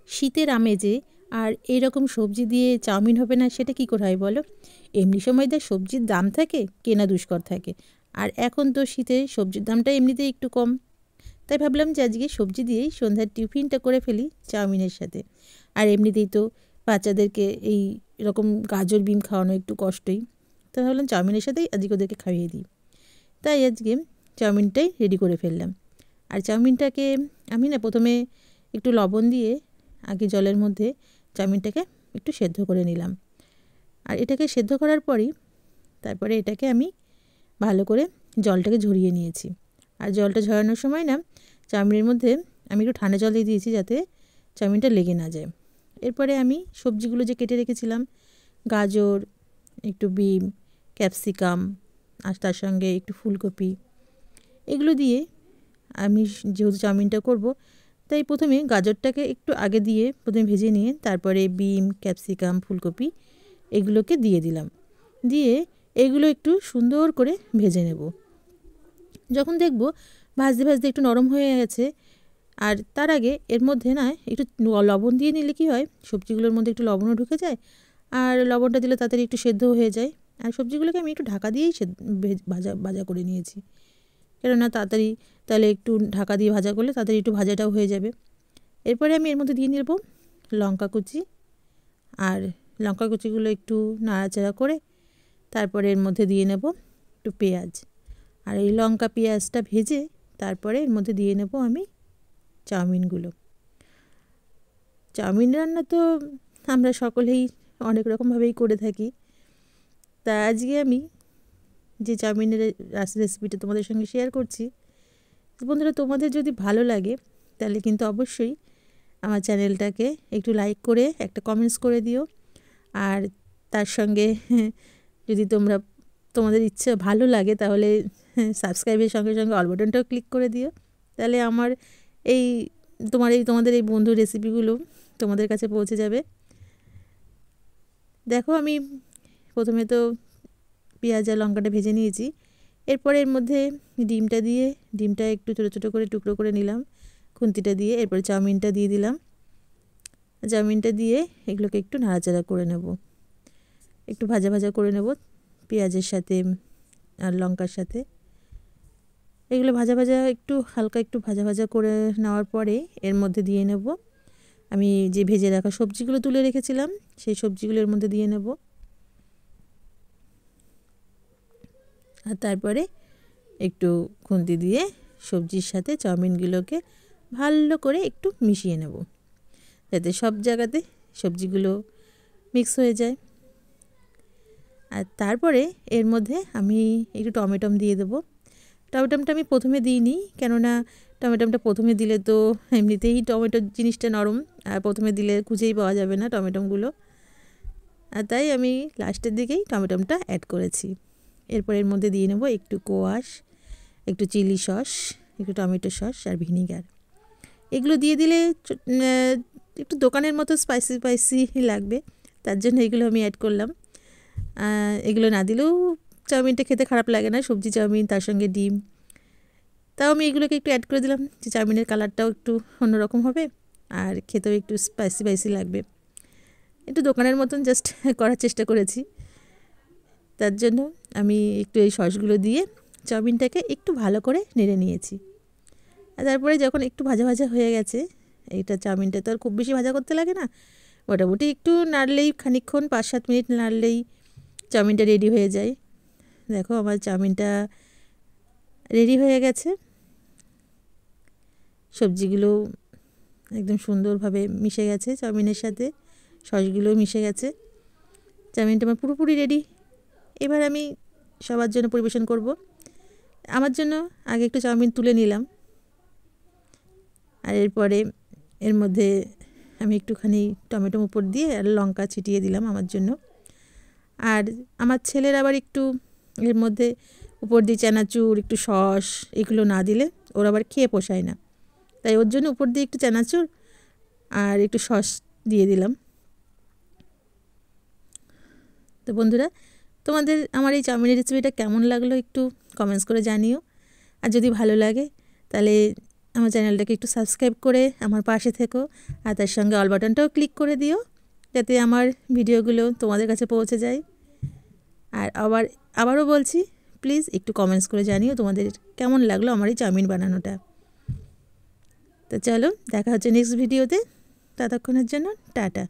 শীতের আমেজে আর এরকম সবজি দিয়ে চাউমিন হবে না সেটা কী করে হয় বলো? এমনি সময় দেখ সবজির দাম থাকে, কেনা দুষ্কর থাকে। আর এখন তো শীতে সবজির দামটা এমনিতেই একটু কম। তাই ভাবলাম যে আজকে সবজি দিয়েই সন্ধ্যার টিফিনটা করে ফেলি চাউমিনের সাথে। আর এমনিতেই তো বাচ্চাদেরকে এই এরকম গাজর বিম খাওয়ানো একটু কষ্টই। তো ভাবলাম চাউমিনের সাথেই আজকে ওদেরকে খাইয়ে দিই। তাই আজকে চাউমিনটাই রেডি করে ফেললাম। আর চাউমিনটাকে আমি না প্রথমে একটু লবণ দিয়ে আগে জলের মধ্যে চাউমিনটাকে একটু সেদ্ধ করে নিলাম। আর এটাকে সেদ্ধ করার পরই তারপরে এটাকে আমি ভালো করে জলটাকে ঝরিয়ে নিয়েছি। আর জলটা ঝরানোর সময় না চাউমিনের মধ্যে আমি একটু ঠান্ডা জল দিয়ে দিয়েছি যাতে চাউমিনটা লেগে না যায়। এরপরে আমি সবজিগুলো যে কেটে রেখেছিলাম, গাজর, একটু বিম, ক্যাপসিকাম আর তার সঙ্গে একটু ফুলকপি, এগুলো দিয়ে আমি যেহেতু চাউমিনটা করব তাই প্রথমে গাজরটাকে একটু আগে দিয়ে প্রথমে ভেজে নিয়ে তারপরে বিম, ক্যাপসিকাম, ফুলকপি এগুলোকে দিয়ে দিলাম। দিয়ে এগুলো একটু সুন্দর করে ভেজে নেব। যখন দেখব ভাজতে ভাজতে একটু নরম হয়ে গেছে, আর তার আগে এর মধ্যে না একটু লবণ দিয়ে নিলে কী হয়, সবজিগুলোর মধ্যে একটু লবণও ঢুকে যায় আর লবণটা দিলে তাড়াতাড়ি একটু সেদ্ধ হয়ে যায়। আর সবজিগুলোকে আমি একটু ঢাকা দিয়েই ভাজা ভাজা করে নিয়েছি, কেননা তাড়াতাড়ি তাহলে একটু ঢাকা দিয়ে ভাজা করলে তাড়াতাড়ি একটু ভাজাটাও হয়ে যাবে। এরপরে আমি এর মধ্যে দিয়ে নেব লঙ্কা কুচি, আর লঙ্কা কুচিগুলো একটু নাড়াচাড়া করে তারপরে এর মধ্যে দিয়ে নেব একটু পেঁয়াজ। আর এই লঙ্কা পেঁয়াজটা ভেজে তারপরে এর মধ্যে দিয়ে নেব আমি চাউমিনগুলো। চাউমিন রান্না তো আমরা সকলেই অনেক রকমভাবেই করে থাকি। তা আজকে আমি যে চাউমিনের রেসিপিটা তোমাদের সঙ্গে শেয়ার করছি, বন্ধুরা তোমাদের যদি ভালো লাগে তাহলে কিন্তু অবশ্যই আমার চ্যানেলটাকে একটু লাইক করে একটা কমেন্টস করে দিও। আর তার সঙ্গে যদি তোমাদের ইচ্ছে ভালো লাগে তাহলে সাবস্ক্রাইবের সঙ্গে সঙ্গে অল বাটনটাও ক্লিক করে দিও। তাহলে আমার এই তোমাদের এই বন্ধুর রেসিপিগুলো তোমাদের কাছে পৌঁছে যাবে। দেখো আমি প্রথমে তো পেঁয়াজ আর লঙ্কাটা ভেজে নিয়েছি। এরপরে এর মধ্যে ডিমটা একটু ছোটো ছোটো করে টুকরো করে নিলাম খুন্তিটা দিয়ে। এরপরে চাউমিনটা দিয়ে দিলাম। চাউমিনটা দিয়ে এগুলোকে একটু নাড়াচাড়া করে নেব, একটু ভাজা ভাজা করে নেব পেঁয়াজের সাথে আর লঙ্কার সাথে। এগুলো ভাজা ভাজা একটু হালকা একটু ভাজা ভাজা করে নেওয়ার পরে এর মধ্যে দিয়ে নেব আমি যে ভেজে রাখা সবজিগুলো তুলে রেখেছিলাম, সেই সবজিগুলো এর মধ্যে দিয়ে নেব। আর তারপরে একটু খুন্তি দিয়ে সবজির সাথে চাউমিনগুলোকে ভালো করে একটু মিশিয়ে নেব যাতে সব জায়গাতে সবজিগুলো মিক্স হয়ে যায়। আর তারপরে এর মধ্যে আমি একটু টমেটো দিয়ে দেবো। টমেটোটা আমি প্রথমে দিইনি, কেননা টমেটোটা প্রথমে দিলে তো এমনিতেই টমেটোর জিনিসটা নরম, আর প্রথমে দিলে খুঁজেই পাওয়া যাবে না টমেটোগুলো। আর তাই আমি লাস্টের দিকেই টমেটোটা অ্যাড করেছি। এরপর এর মধ্যে দিয়ে নেব একটু কোয়াশ, একটু চিলি সস, একটু টমেটো সস আর ভিনিগার। এগুলো দিয়ে দিলে একটু দোকানের মতো স্পাইসি স্পাইসি লাগবে, তার জন্য এগুলো আমি অ্যাড করলাম। এগুলো না দিলেও চাউমিনটা খেতে খারাপ লাগে না, সবজি চাউমিন তার সঙ্গে ডিম। তাও আমি এগুলোকে একটু অ্যাড করে দিলাম যে চাউমিনের কালারটাও একটু অন্যরকম হবে আর খেতেও একটু স্পাইসি স্পাইসি লাগবে। একটু দোকানের মতন জাস্ট করার চেষ্টা করেছি, তার জন্য আমি একটু এই সসগুলো দিয়ে চাউমিনটাকে একটু ভালো করে নেড়ে নিয়েছি। আর তারপরে যখন একটু ভাজা ভাজা হয়ে গেছে, এইটা চাউমিনটা তো আর খুব বেশি ভাজা করতে লাগে না, মোটামুটি একটু নাড়লেই খানিকক্ষণ 5-7 মিনিট নাড়লেই চাউমিনটা রেডি হয়ে যায়। দেখো আমার চাউমিনটা রেডি হয়ে গেছে, সবজিগুলো একদম সুন্দরভাবে মিশে গেছে চাউমিনের সাথে, সসগুলোও মিশে গেছে। চাউমিনটা আমার পুরোপুরি রেডি। এবার আমি সবার জন্য পরিবেশন করব। আমার জন্য আগে একটু চাউমিন তুলে নিলাম, আর এরপরে এর মধ্যে আমি একটুখানি টমেটো উপর দিয়ে আর লঙ্কা ছিটিয়ে দিলাম আমার জন্য। আর আমার ছেলের আবার একটু এর মধ্যে উপর দিয়ে চানাচুর, একটু সস এগুলো না দিলে ওর আবার খেয়ে পোষায় না, তাই ওর জন্য উপর দিয়ে একটু চানাচুর আর একটু সস দিয়ে দিলাম। তো বন্ধুরা, তোমাদের আমার এই চাউমিনের রেসিপিটা কেমন লাগলো একটু কমেন্টস করে জানিও। আর যদি ভালো লাগে তাহলে আমার চ্যানেলটাকে একটু সাবস্ক্রাইব করে আমার পাশে থেকো, আর তার সঙ্গে অল বাটনটাও ক্লিক করে দিও, যাতে আমার ভিডিওগুলো তোমাদের কাছে পৌঁছে যায়। আর আবারও বলছি, প্লিজ একটু কমেন্টস করে জানিও তোমাদের কেমন লাগলো আমার এই চাউমিন বানানোটা। তো চলো, দেখা হচ্ছে নেক্সট ভিডিওতে। ততক্ষণের জন্য টাটা।